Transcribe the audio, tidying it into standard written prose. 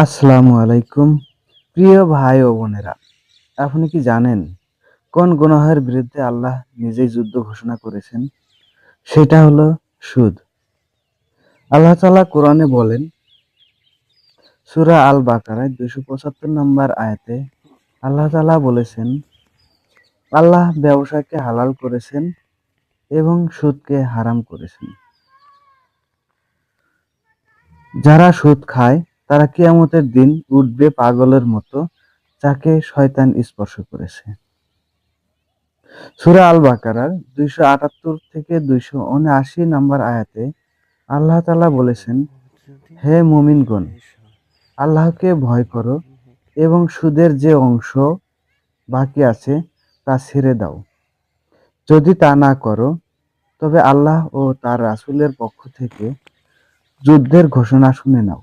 আসসালামু আলাইকুম। প্রিয় ভাই ও বোনেরা, আপনি কি জানেন কোন গুনাহের বিরুদ্ধে আল্লাহ নিজেই যুদ্ধ ঘোষণা করেছেন? সেটা হলো সুদ। আল্লাহ তাআলা কোরআনে বলেন, সূরা আল বাকারায় 275 নম্বর আয়াতে আল্লাহ তাআলা বলেছেন, আল্লাহ ব্যবসাকে হালাল করেছেন এবং সুদকে হারাম করেছেন। যারা সুদ খায় তারা কিয়ামতের দিন উঠবে পাগলের মতো, যাকে শয়তান স্পর্শ করেছে। সূরা আল বাকারার 278 থেকে 279 নম্বর আয়াতে আল্লাহ তাআলা বলেছেন, হে মুমিনগণ, আল্লাহকে ভয় করো এবং সুদের যে অংশ বাকি আছে তা ছেড়ে দাও। যদি তা না করো তবে আল্লাহ ও তার রাসূলের পক্ষ থেকে যুদ্ধের ঘোষণা শুনে নাও।